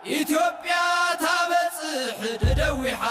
ኢትዮጵያ ታበጽሕ ደደዊሓ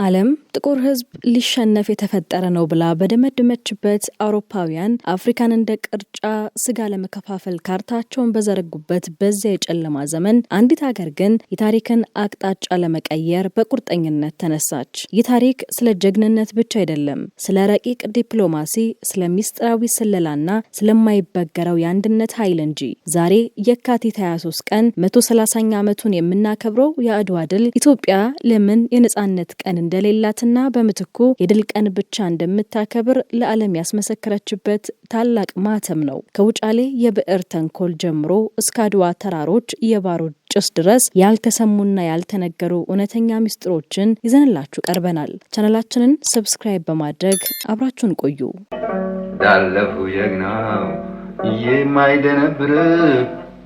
ዓለም ጥቁር ህዝብ ሊሸነፍ የተፈጠረ ነው ብላ በደመደመችበት አውሮፓውያን አፍሪካን እንደ ቅርጫ ስጋ ለመከፋፈል ካርታቸውን በዘረጉበት በዚያ የጨለማ ዘመን አንዲት ሀገር ግን የታሪክን አቅጣጫ ለመቀየር በቁርጠኝነት ተነሳች። ይህ ታሪክ ስለ ጀግንነት ብቻ አይደለም፣ ስለ ረቂቅ ዲፕሎማሲ፣ ስለ ሚስጥራዊ ስለላና ስለማይበገረው የአንድነት ኃይል እንጂ። ዛሬ የካቲት 23 ቀን 130ኛ ዓመቱን የምናከብረው የአድዋ ድል ኢትዮጵያ ለምን የነጻነት ቀን እንደሌላትና በምትኩ የድል ቀን ብቻ እንደምታከብር ለዓለም ያስመሰከረችበት ታላቅ ማተም ነው። ከውጫሌ የብዕር ተንኮል ጀምሮ እስከ አድዋ ተራሮች የባሩድ ጭስ ድረስ ያልተሰሙና ያልተነገሩ እውነተኛ ሚስጥሮችን ይዘንላችሁ ቀርበናል። ቻናላችንን ሰብስክራይብ በማድረግ አብራችሁን ቆዩ። ዳለፉ የግናው የማይደነብር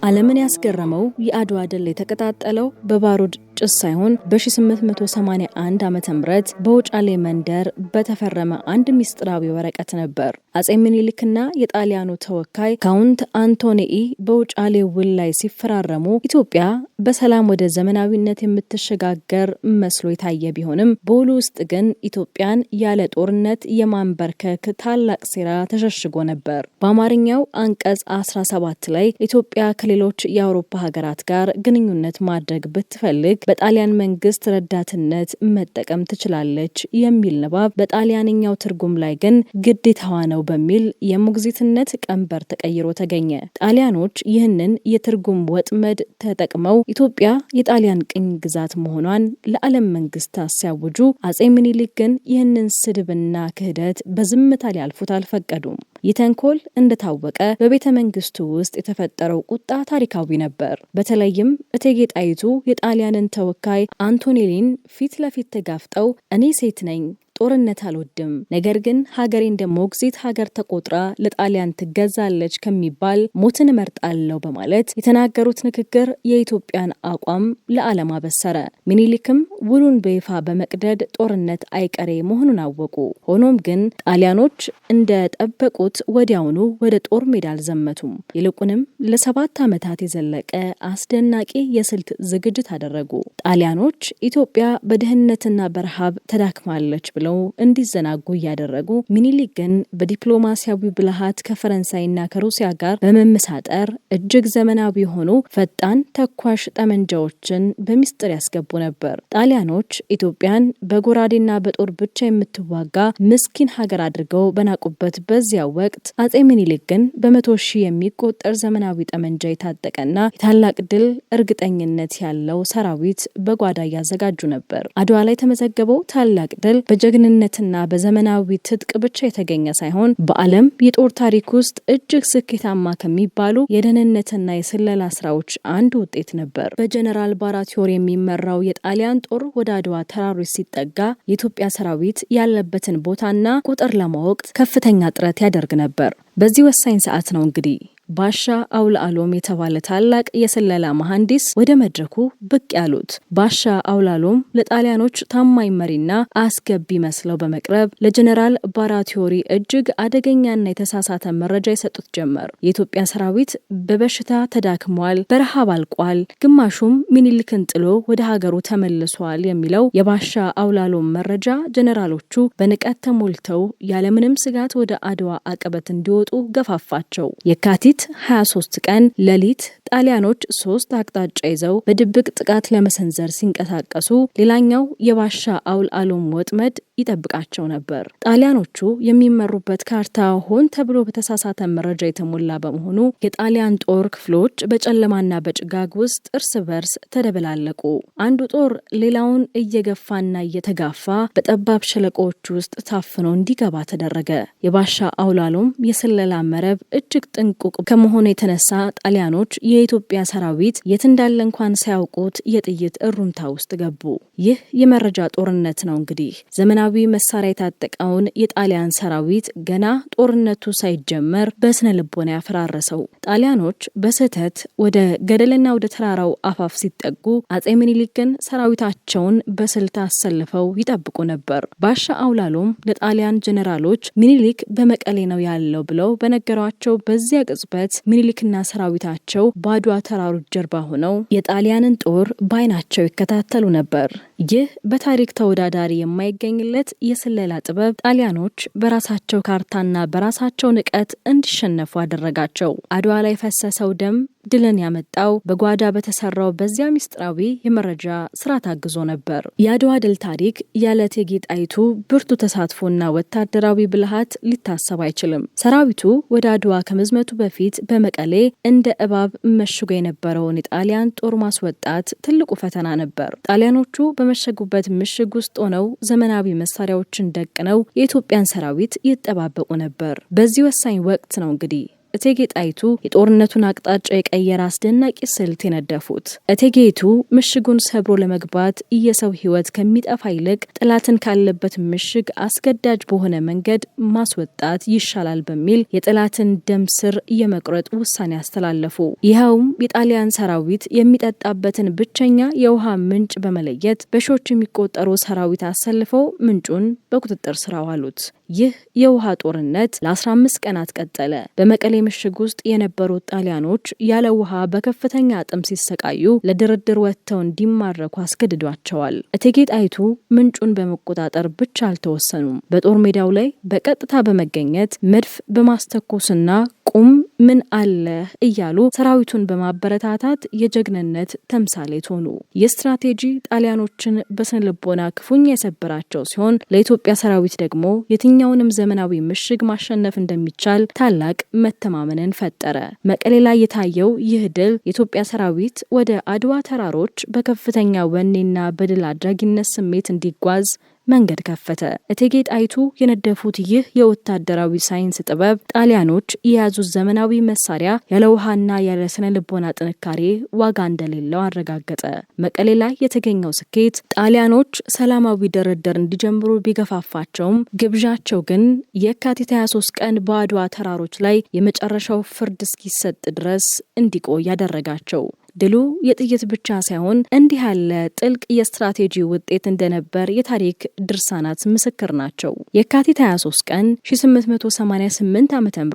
ዓለምን ያስገረመው የአድዋ ድል የተቀጣጠለው በባሩድ ጭስ ሳይሆን በ1881 ዓመተ ምህረት በውጫሌ መንደር በተፈረመ አንድ ሚስጥራዊ ወረቀት ነበር። አጼ ምኒልክና የጣሊያኑ ተወካይ ካውንት አንቶኒኢ በውጫሌ ውል ላይ ሲፈራረሙ ኢትዮጵያ በሰላም ወደ ዘመናዊነት የምትሸጋገር መስሎ የታየ ቢሆንም በውሉ ውስጥ ግን ኢትዮጵያን ያለ ጦርነት የማንበርከክ ታላቅ ሴራ ተሸሽጎ ነበር። በአማርኛው አንቀጽ 17 ላይ ኢትዮጵያ ከሌሎች የአውሮፓ ሀገራት ጋር ግንኙነት ማድረግ ብትፈልግ በጣሊያን መንግስት ረዳትነት መጠቀም ትችላለች የሚል ንባብ፣ በጣሊያንኛው ትርጉም ላይ ግን ግዴታዋ ነው በሚል የሞግዚትነት ቀንበር ተቀይሮ ተገኘ። ጣሊያኖች ይህንን የትርጉም ወጥመድ ተጠቅመው ኢትዮጵያ የጣሊያን ቅኝ ግዛት መሆኗን ለዓለም መንግስታት ሲያውጁ፣ አጼ ምኒልክ ግን ይህንን ስድብና ክህደት በዝምታ ሊያልፉት አልፈቀዱም። ይህ ተንኮል እንደታወቀ በቤተ መንግስቱ ውስጥ የተፈጠረው ቁጣ ታሪካዊ ነበር። በተለይም እቴጌ ጣይቱ የጣሊያንን ተወካይ አንቶኔሊን ፊት ለፊት ተጋፍጠው እኔ ሴት ነኝ፣ ጦርነት አልወድም፣ ነገር ግን ሀገሬ እንደ ሞግዚት ሀገር ተቆጥራ ለጣሊያን ትገዛለች ከሚባል ሞትን እመርጣለሁ በማለት የተናገሩት ንግግር የኢትዮጵያን አቋም ለዓለም አበሰረ። ምኒልክም ውሉን በይፋ በመቅደድ ጦርነት አይቀሬ መሆኑን አወቁ። ሆኖም ግን ጣሊያኖች እንደጠበቁት ወዲያውኑ ወደ ጦር ሜዳ አልዘመቱም። ይልቁንም ለ7 ዓመታት የዘለቀ አስደናቂ የስልት ዝግጅት አደረጉ። ጣሊያኖች ኢትዮጵያ በድህነትና በረሃብ ተዳክማለች ብለው እንዲዘናጉ እያደረጉ፣ ምኒልክ ግን በዲፕሎማሲያዊ ብልሃት ከፈረንሳይና ከሩሲያ ጋር በመመሳጠር እጅግ ዘመናዊ የሆኑ ፈጣን ተኳሽ ጠመንጃዎችን በሚስጥር ያስገቡ ነበር። ጣሊያኖች ኢትዮጵያን በጎራዴና በጦር ብቻ የምትዋጋ ምስኪን ሀገር አድርገው በናቁበት በዚያ ወቅት አጼ ምኒልክ ግን በ100 ሺህ የሚቆጠር ዘመናዊ ጠመንጃ የታጠቀና የታላቅ ድል እርግጠኝነት ያለው ሰራዊት በጓዳ እያዘጋጁ ነበር። አድዋ ላይ የተመዘገበው ታላቅ ድል በጀግንነትና በዘመናዊ ትጥቅ ብቻ የተገኘ ሳይሆን በዓለም የጦር ታሪክ ውስጥ እጅግ ስኬታማ ከሚባሉ የደህንነትና የስለላ ስራዎች አንዱ ውጤት ነበር። በጀነራል ባራቲዮር የሚመራው የጣሊያን ጦር ወደ አድዋ ተራሮች ሲጠጋ የኢትዮጵያ ሰራዊት ያለበትን ቦታና ቁጥር ለማወቅ ከፍተኛ ጥረት ያደርግ ነበር። በዚህ ወሳኝ ሰዓት ነው እንግዲህ ባሻ አውላሎም የተባለ ታላቅ የስለላ መሐንዲስ ወደ መድረኩ ብቅ ያሉት። ባሻ አውላሎም ለጣሊያኖች ታማኝ መሪና አስገቢ መስለው በመቅረብ ለጀነራል ባራቲዮሪ እጅግ አደገኛና የተሳሳተ መረጃ ይሰጡት ጀመር። የኢትዮጵያ ሰራዊት በበሽታ ተዳክሟል፣ በረሃብ አልቋል፣ ግማሹም ምኒልክን ጥሎ ወደ ሀገሩ ተመልሷል የሚለው የባሻ አውላሎም መረጃ ጀነራሎቹ በንቀት ተሞልተው ያለምንም ስጋት ወደ አድዋ አቀበት እንዲወጡ ገፋፋቸው። የካቲት 23 ቀን ሌሊት ጣሊያኖች 3 አቅጣጫ ይዘው በድብቅ ጥቃት ለመሰንዘር ሲንቀሳቀሱ ሌላኛው የባሻ አውላሎም ወጥመድ ይጠብቃቸው ነበር። ጣሊያኖቹ የሚመሩበት ካርታ ሆን ተብሎ በተሳሳተ መረጃ የተሞላ በመሆኑ የጣሊያን ጦር ክፍሎች በጨለማና በጭጋግ ውስጥ እርስ በርስ ተደበላለቁ። አንዱ ጦር ሌላውን እየገፋና እየተጋፋ በጠባብ ሸለቆዎች ውስጥ ታፍኖ እንዲገባ ተደረገ። የባሻ አውላሎም የስለላ መረብ እጅግ ጥንቁቅ ከመሆኑ የተነሳ ጣሊያኖች የኢትዮጵያ ሰራዊት የት እንዳለ እንኳን ሳያውቁት የጥይት እሩምታ ውስጥ ገቡ። ይህ የመረጃ ጦርነት ነው እንግዲህ ዘመናዊ መሳሪያ የታጠቀውን የጣሊያን ሰራዊት ገና ጦርነቱ ሳይጀመር በስነ ልቦና ያፈራረሰው። ጣሊያኖች በስህተት ወደ ገደልና ወደ ተራራው አፋፍ ሲጠጉ አጼ ምኒልክ ግን ሰራዊታቸውን በስልት አሰልፈው ይጠብቁ ነበር። ባሻ አውላሎም ለጣሊያን ጀነራሎች ምኒልክ በመቀሌ ነው ያለው ብለው በነገሯቸው በዚያ ቅጽበት ምኒልክና ሰራዊታቸው በአድዋ ተራሮች ጀርባ ሆነው የጣሊያንን ጦር ባይናቸው ይከታተሉ ነበር። ይህ በታሪክ ተወዳዳሪ የማይገኝለት የስለላ ጥበብ ጣሊያኖች በራሳቸው ካርታና በራሳቸው ንቀት እንዲሸነፉ አደረጋቸው። አድዋ ላይ ፈሰሰው ደም ድልን ያመጣው በጓዳ በተሰራው በዚያ ሚስጥራዊ የመረጃ ስራ ታግዞ ነበር። የአድዋ ድል ታሪክ ያለ እቴጌ ጣይቱ ብርቱ ተሳትፎና ወታደራዊ ብልሃት ሊታሰብ አይችልም። ሰራዊቱ ወደ አድዋ ከመዝመቱ በፊት በመቀሌ እንደ እባብ መሽጎ የነበረውን የጣሊያን ጦር ማስወጣት ትልቁ ፈተና ነበር። ጣሊያኖቹ በመሸጉበት ምሽግ ውስጥ ሆነው ዘመናዊ መሳሪያዎችን ደቅነው የኢትዮጵያን ሰራዊት ይጠባበቁ ነበር። በዚህ ወሳኝ ወቅት ነው እንግዲህ እቴጌ ጣይቱ የጦርነቱን አቅጣጫ የቀየረ አስደናቂ ስልት የነደፉት። እቴጌይቱ ምሽጉን ሰብሮ ለመግባት የሰው ሕይወት ከሚጠፋ ይልቅ ጠላትን ካለበት ምሽግ አስገዳጅ በሆነ መንገድ ማስወጣት ይሻላል በሚል የጠላትን ደም ስር የመቁረጥ ውሳኔ አስተላለፉ። ይኸውም የጣሊያን ሰራዊት የሚጠጣበትን ብቸኛ የውሃ ምንጭ በመለየት በሺዎች የሚቆጠሩ ሰራዊት አሰልፈው ምንጩን በቁጥጥር ስር አዋሉት። ይህ የውሃ ጦርነት ለ15 ቀናት ቀጠለ። በመቀሌ ምሽግ ውስጥ የነበሩት ጣሊያኖች ያለ ውሃ በከፍተኛ ጥም ሲሰቃዩ ለድርድር ወጥተው እንዲማረኩ አስገድዷቸዋል። እቴጌ ጣይቱ ምንጩን በመቆጣጠር ብቻ አልተወሰኑም። በጦር ሜዳው ላይ በቀጥታ በመገኘት መድፍ በማስተኮስና ቁም ምን አለ እያሉ ሰራዊቱን በማበረታታት የጀግንነት ተምሳሌት ሆኑ። የስትራቴጂ ጣሊያኖችን በስነልቦና ክፉኛ የሰበራቸው ሲሆን ለኢትዮጵያ ሰራዊት ደግሞ የትኛውንም ዘመናዊ ምሽግ ማሸነፍ እንደሚቻል ታላቅ መተማመንን ፈጠረ። መቀሌ ላይ የታየው ይህ ድል የኢትዮጵያ ሰራዊት ወደ አድዋ ተራሮች በከፍተኛ ወኔና በድል አድራጊነት ስሜት እንዲጓዝ መንገድ ከፈተ። እቴጌ ጣይቱ የነደፉት ይህ የወታደራዊ ሳይንስ ጥበብ ጣሊያኖች የያዙት ዘመናዊ መሳሪያ ያለ ውሃና ያለ ስነ ልቦና ጥንካሬ ዋጋ እንደሌለው አረጋገጠ። መቀሌ ላይ የተገኘው ስኬት ጣሊያኖች ሰላማዊ ድርድር እንዲጀምሩ ቢገፋፋቸውም ግብዣቸው ግን የካቲት 23 ቀን በአድዋ ተራሮች ላይ የመጨረሻው ፍርድ እስኪሰጥ ድረስ እንዲቆይ ያደረጋቸው። ድሉ የጥይት ብቻ ሳይሆን እንዲህ ያለ ጥልቅ የስትራቴጂ ውጤት እንደነበር የታሪክ ድርሳናት ምስክር ናቸው። የካቲት 23 ቀን 1888 ዓ.ም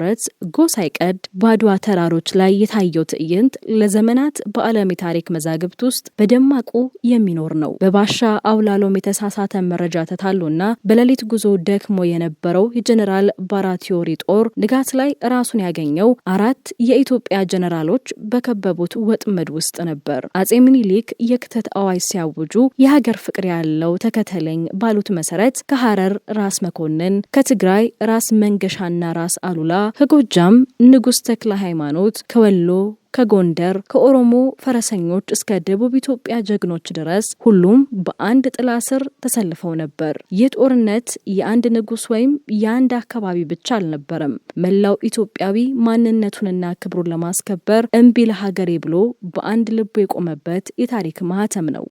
ጎህ ሳይቀድ በአድዋ ተራሮች ላይ የታየው ትዕይንት ለዘመናት በዓለም የታሪክ መዛግብት ውስጥ በደማቁ የሚኖር ነው። በባሻ አውላሎም የተሳሳተ መረጃ ተታሎና በሌሊት ጉዞ ደክሞ የነበረው የጀነራል ባራቲዮሪ ጦር ንጋት ላይ ራሱን ያገኘው 4 የኢትዮጵያ ጀነራሎች በከበቡት ወጥመድ ውስጥ ነበር። አጼ ምኒልክ የክተት አዋጅ ሲያውጁ የሀገር ፍቅር ያለው ተከተለኝ ባሉት መሰረት ከሐረር ራስ መኮንን፣ ከትግራይ ራስ መንገሻና ራስ አሉላ፣ ከጎጃም ንጉስ ተክለ ሃይማኖት፣ ከወሎ ከጎንደር ከኦሮሞ ፈረሰኞች እስከ ደቡብ ኢትዮጵያ ጀግኖች ድረስ ሁሉም በአንድ ጥላ ስር ተሰልፈው ነበር። ይህ ጦርነት የአንድ ንጉስ ወይም የአንድ አካባቢ ብቻ አልነበረም። መላው ኢትዮጵያዊ ማንነቱንና ክብሩን ለማስከበር እምቢ ለሀገሬ ብሎ በአንድ ልቡ የቆመበት የታሪክ ማህተም ነው።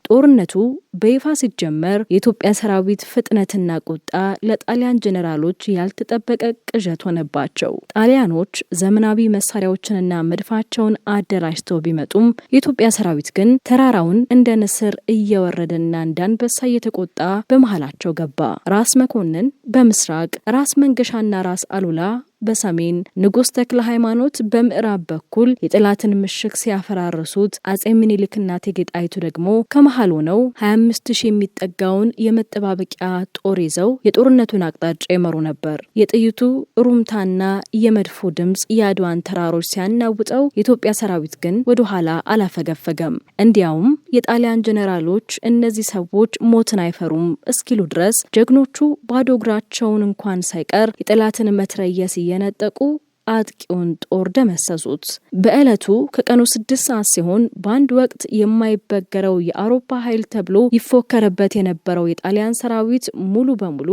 ጦርነቱ በይፋ ሲጀመር የኢትዮጵያ ሰራዊት ፍጥነትና ቁጣ ለጣሊያን ጀነራሎች ያልተጠበቀ ቅዠት ሆነባቸው። ጣሊያኖች ዘመናዊ መሳሪያዎችንና መድፋቸውን አደራጅተው ቢመጡም የኢትዮጵያ ሰራዊት ግን ተራራውን እንደ ንስር እየወረደና እንዳንበሳ እየተቆጣ በመሃላቸው ገባ። ራስ መኮንን በምስራቅ፣ ራስ መንገሻና ራስ አሉላ በሰሜን፣ ንጉስ ተክለ ሃይማኖት በምዕራብ በኩል የጠላትን ምሽግ ሲያፈራርሱት አጼ ምኒልክና እቴጌ ጣይቱ ደግሞ ከመሃል ሆነው 25000 የሚጠጋውን የመጠባበቂያ ጦር ይዘው የጦርነቱን አቅጣጫ ይመሩ ነበር። የጥይቱ ሩምታና የመድፉ ድምጽ የአድዋን ተራሮች ሲያናውጠው የኢትዮጵያ ሰራዊት ግን ወደ ኋላ አላፈገፈገም። እንዲያውም የጣሊያን ጀነራሎች እነዚህ ሰዎች ሞትን አይፈሩም እስኪሉ ድረስ ጀግኖቹ ባዶ እግራቸውን እንኳን ሳይቀር የጠላትን መትረየስ የነጠቁ አጥቂውን ጦር ደመሰሱት። በዕለቱ ከቀኑ 6 ሰዓት ሲሆን በአንድ ወቅት የማይበገረው የአውሮፓ ኃይል ተብሎ ይፎከረበት የነበረው የጣሊያን ሰራዊት ሙሉ በሙሉ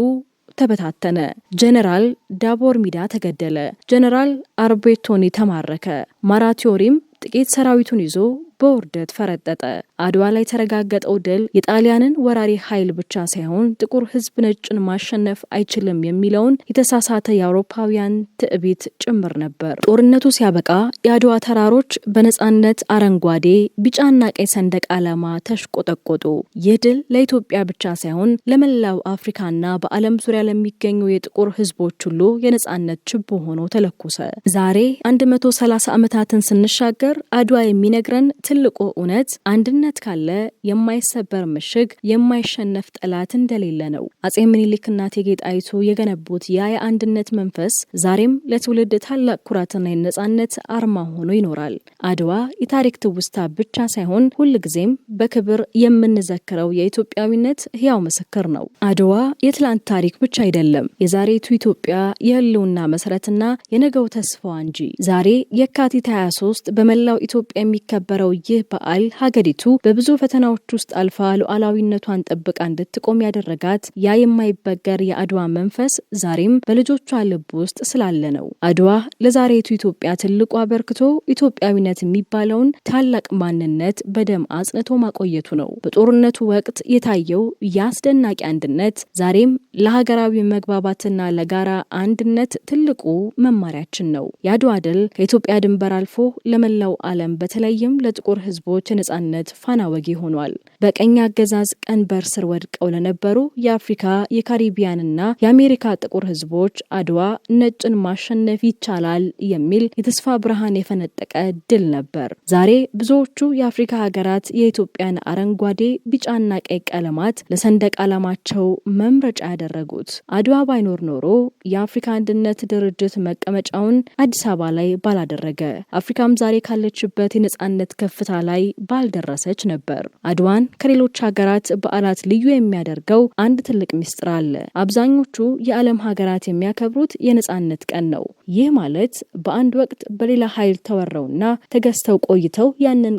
ተበታተነ። ጀነራል ዳቦር ሚዳ ተገደለ። ጀነራል አርቤቶኒ ተማረከ። ማራቲዮሪም ጥቂት ሰራዊቱን ይዞ በውርደት ፈረጠጠ። አድዋ ላይ ተረጋገጠው ድል የጣሊያንን ወራሪ ኃይል ብቻ ሳይሆን ጥቁር ህዝብ ነጭን ማሸነፍ አይችልም የሚለውን የተሳሳተ የአውሮፓውያን ትዕቢት ጭምር ነበር። ጦርነቱ ሲያበቃ የአድዋ ተራሮች በነጻነት አረንጓዴ፣ ቢጫና ቀይ ሰንደቅ ዓላማ ተሽቆጠቆጡ። ይህ ድል ለኢትዮጵያ ብቻ ሳይሆን ለመላው አፍሪካና በዓለም ዙሪያ ለሚገኙ የጥቁር ህዝቦች ሁሉ የነጻነት ችቦ ሆኖ ተለኮሰ። ዛሬ 130 ዓመታትን ስንሻገር አድዋ የሚነግረን ትልቁ እውነት አንድነት ካለ የማይሰበር ምሽግ የማይሸነፍ ጠላት እንደሌለ ነው። አጼ ምኒልክና እቴጌ ጣይቱ የገነቡት የአንድነት መንፈስ ዛሬም ለትውልድ ታላቅ ኩራትና የነጻነት አርማ ሆኖ ይኖራል። አድዋ የታሪክ ትውስታ ብቻ ሳይሆን ሁልጊዜም በክብር የምንዘክረው የኢትዮጵያዊነት ህያው ምስክር ነው። አድዋ የትላንት ታሪክ ብቻ አይደለም፣ የዛሬቱ ኢትዮጵያ የህልውና መሰረትና የነገው ተስፋዋ እንጂ። ዛሬ የካቲት 23 በመላው ኢትዮጵያ የሚከበረው ይህ በዓል ሀገሪቱ በብዙ ፈተናዎች ውስጥ አልፋ ሉዓላዊነቷን ጠብቃ እንድትቆም ያደረጋት ያ የማይበገር የአድዋ መንፈስ ዛሬም በልጆቿ ልብ ውስጥ ስላለ ነው። አድዋ ለዛሬቱ ኢትዮጵያ ትልቁ አበርክቶ ኢትዮጵያዊነት የሚባለውን ታላቅ ማንነት በደም አጽንቶ ማቆየቱ ነው። በጦርነቱ ወቅት የታየው የአስደናቂ አንድነት ዛሬም ለሀገራዊ መግባባትና ለጋራ አንድነት ትልቁ መማሪያችን ነው። የአድዋ ድል ከኢትዮጵያ ድንበር አልፎ ለመላው ዓለም በተለይም ለጥቁር ህዝቦች የነጻነት ፋና ወጊ ሆኗል። በቀኝ አገዛዝ ቀንበር ስር ወድቀው ለነበሩ የአፍሪካ የካሪቢያንና የአሜሪካ ጥቁር ህዝቦች አድዋ ነጭን ማሸነፍ ይቻላል የሚል የተስፋ ብርሃን የፈነጠቀ ድል ነበር። ዛሬ ብዙዎቹ የአፍሪካ ሀገራት የኢትዮጵያን አረንጓዴ፣ ቢጫና ቀይ ቀለማት ለሰንደቅ ዓላማቸው መምረጫ ያደረጉት አድዋ ባይኖር ኖሮ የአፍሪካ አንድነት ድርጅት መቀመጫውን አዲስ አበባ ላይ ባላደረገ፣ አፍሪካም ዛሬ ካለችበት የነጻነት ከፍታ ላይ ባልደረሰች ነበር። አድዋን ከሌሎች ሀገራት በዓላት ልዩ የሚያደርገው አንድ ትልቅ ሚስጥር አለ። አብዛኞቹ የዓለም ሀገራት የሚያከብሩት የነጻነት ቀን ነው። ይህ ማለት በአንድ ወቅት በሌላ ኃይል ተወረውና ተገዝተው ቆይተው ያንን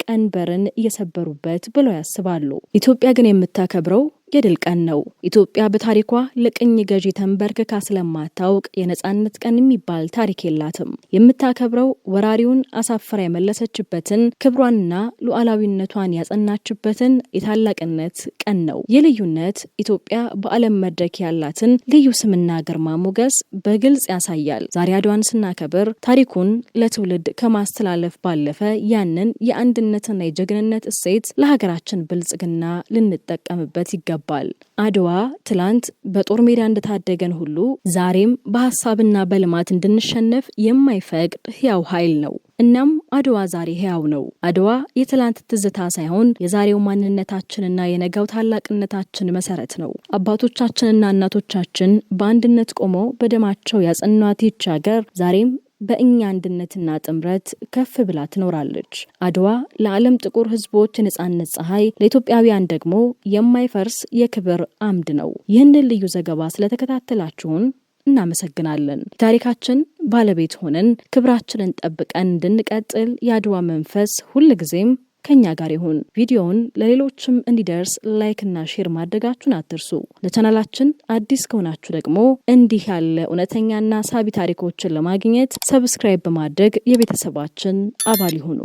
ቀንበርን እየሰበሩበት ብለው ያስባሉ። ኢትዮጵያ ግን የምታከብረው የድል ቀን ነው። ኢትዮጵያ በታሪኳ ለቅኝ ገዢ ተንበርክካ ስለማታውቅ የነጻነት ቀን የሚባል ታሪክ የላትም። የምታከብረው ወራሪውን አሳፍራ የመለሰችበትን፣ ክብሯንና ሉዓላዊነቷን ያጸናችበትን የታላቅነት ቀን ነው። የልዩነት ኢትዮጵያ በዓለም መድረክ ያላትን ልዩ ስምና ግርማ ሞገስ በግልጽ ያሳያል። ዛሬ አድዋን ስናከብር ታሪኩን ለትውልድ ከማስተላለፍ ባለፈ ያንን የአንድነትና የጀግንነት እሴት ለሀገራችን ብልጽግና ልንጠቀምበት ይገባል። አድዋ ትላንት በጦር ሜዳ እንደታደገን ሁሉ ዛሬም በሐሳብና በልማት እንድንሸነፍ የማይፈቅድ ህያው ኃይል ነው። እናም አድዋ ዛሬ ህያው ነው። አድዋ የትላንት ትዝታ ሳይሆን የዛሬው ማንነታችንና የነገው ታላቅነታችን መሰረት ነው። አባቶቻችንና እናቶቻችን በአንድነት ቆመው በደማቸው ያጸኗት ይህች ሀገር ዛሬም በእኛ አንድነትና ጥምረት ከፍ ብላ ትኖራለች። አድዋ ለዓለም ጥቁር ህዝቦች የነጻነት ፀሐይ፣ ለኢትዮጵያውያን ደግሞ የማይፈርስ የክብር አምድ ነው። ይህንን ልዩ ዘገባ ስለተከታተላችሁን እናመሰግናለን። ታሪካችን ባለቤት ሆነን ክብራችንን ጠብቀን እንድንቀጥል የአድዋ መንፈስ ሁልጊዜም ከኛ ጋር ይሁን። ቪዲዮውን ለሌሎችም እንዲደርስ ላይክ እና ሼር ማድረጋችሁን አትርሱ። ለቻናላችን አዲስ ከሆናችሁ ደግሞ እንዲህ ያለ እውነተኛና ሳቢ ታሪኮችን ለማግኘት ሰብስክራይብ በማድረግ የቤተሰባችን አባል ይሁኑ።